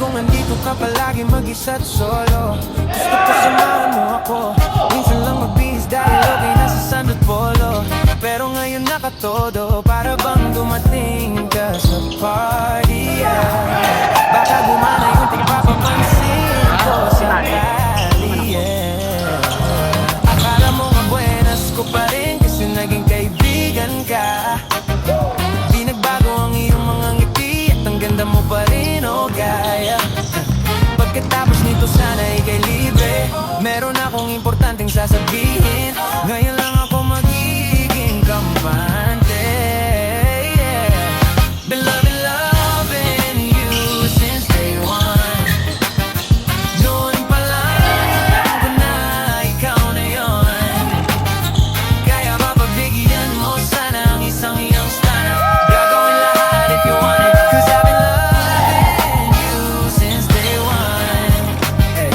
kung nandito ka palagi mag-isa't solo. Gusto ko samahan mo ako, minsan lang magbihis dahil okay na sa sandot polo. Pero ngayon nakatodo, para bang dumating ka sa party, yeah. Baka gumana yung tigpapapansin ko sa kali, yeah. Akala mo nga buenas ko pa rin kasi naging kaibigan ka. Di nagbago ang iyong mga ngiti at ang ganda mo pa rin, oh gaya. Pagkatapos nito sana ika'y libre, meron akong importanteng sasabihin. Ngayon lang ako magiging kampante, yeah. Been loving you since day one. Noon pa lang alam ko na ikaw na yon. Kaya mapagbigyan mo sana ang isang iyong stana. Gagawin lahat if you want it, 'cause I've been loving you since day one. Hey,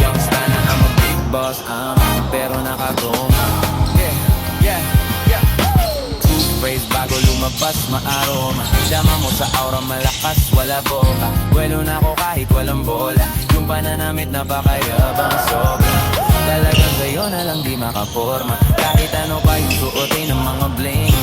yung stana, I'm a big boss, pero nakagoma. Yeah, yeah, yeah. Toothpaste bago lumabas, maaroma. Dama mo sa aura, malakas, wala boka. Buwelo na ako kahit walang bola. Yung pananamit napakayabang sobra. Talagang sa'yo na lang di makaporma. Kahit ano pa yung suotin ng mga bling.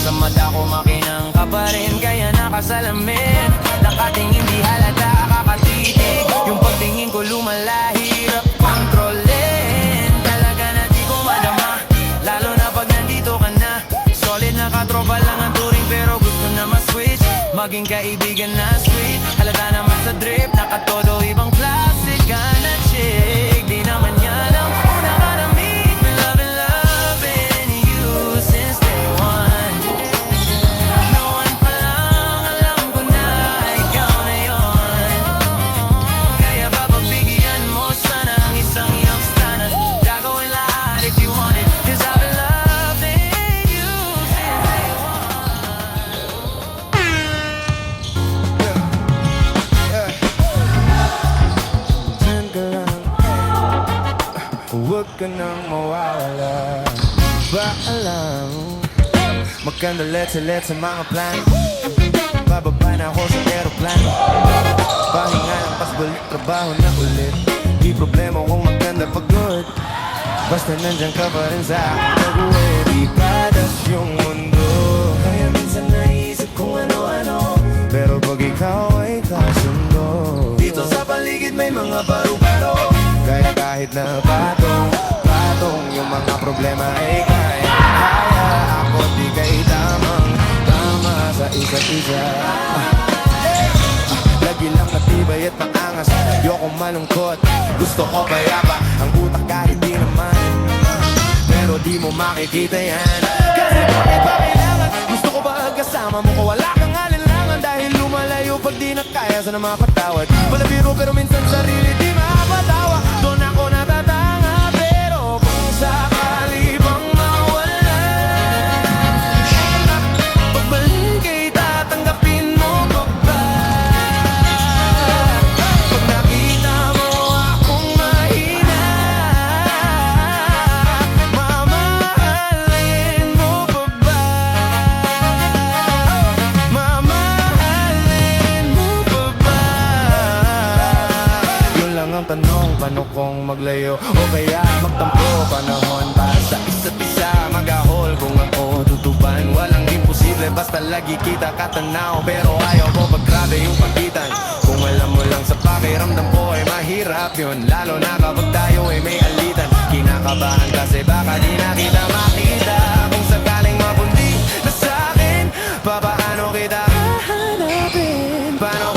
Sa mata ko makinang ka pa rin, kaya nakasalamin. Nakatingin di halata, kakatitig. Yung pagtingin ko lumala, hirap kontrolin. Talaga na di ko madama, lalo na pag nandito ka na. Solid na katropa lang ang turing, pero gusto na ma-switch, maging kaibigan na sweet. Halata naman sa drip, nakatodo ibang klase ka na chick. Di naman yan ang una ka na meet. Been loving you since day one. Noon pa lang alam ko na ikaw na yon. Kaya papagbigyan mo sana ang isang iyong stana. Gagawin lahat if you want it, 'cause I've been loving you since day one. Diyan ka lang, huwag ka nang mawawala. Paalam, magkanda let's sa mga plan. Bababa na ako sa aeroplano, pahinga ng pasbalik, trabaho na ulit. Di problema kung magkanda pagod, basta nandyan ka pa rin sa akin. Pag-uwi, di padas yung mundo, kaya minsan naisip kung ano-ano. Pero pag ikaw ay kasundo, dito sa paligid may mga baro-baro. Kaya kahit na patong yung mga problema ay kaya. Ako di kay tamang-tama sa isa't isa. Lagi lang matibay at maangas, ayoko malungkot, gusto ko payapa. Ang utak kahit di naman, pero di mo makikita yan. Kasi bakit ba kailangan, gusto ko ba kasama mo ko wala kang alinlangan. Dahil lumalayo pag di na kaya, sana mapatawad. Palabiro pero minsan sarili di mapatawa. Doon ako natatanga, pero kung sakali bang mawala, pagbalik ay tatanggapin mo pa ba? Pag nakita mo akong mahina, mamahalin mo pa ba? Mamahalin mo pa ba? Yun lang ang tanong, paano kung maglayo o kaya magtampo? Panahon para sa isa't isa, mag-ahol kung ako tutupan. Walang imposible, basta lagi kita katanaw. Pero ayaw ko pag grabe yung pagitan. Kung alam mo lang sa pakiramdam ko ay mahirap yun, lalo na kapag tayo ay may alitan. Kinakabahan kasi baka di na kita makita. Kung sakaling mabundi na sa'kin, papaano kita hahanapin? Paano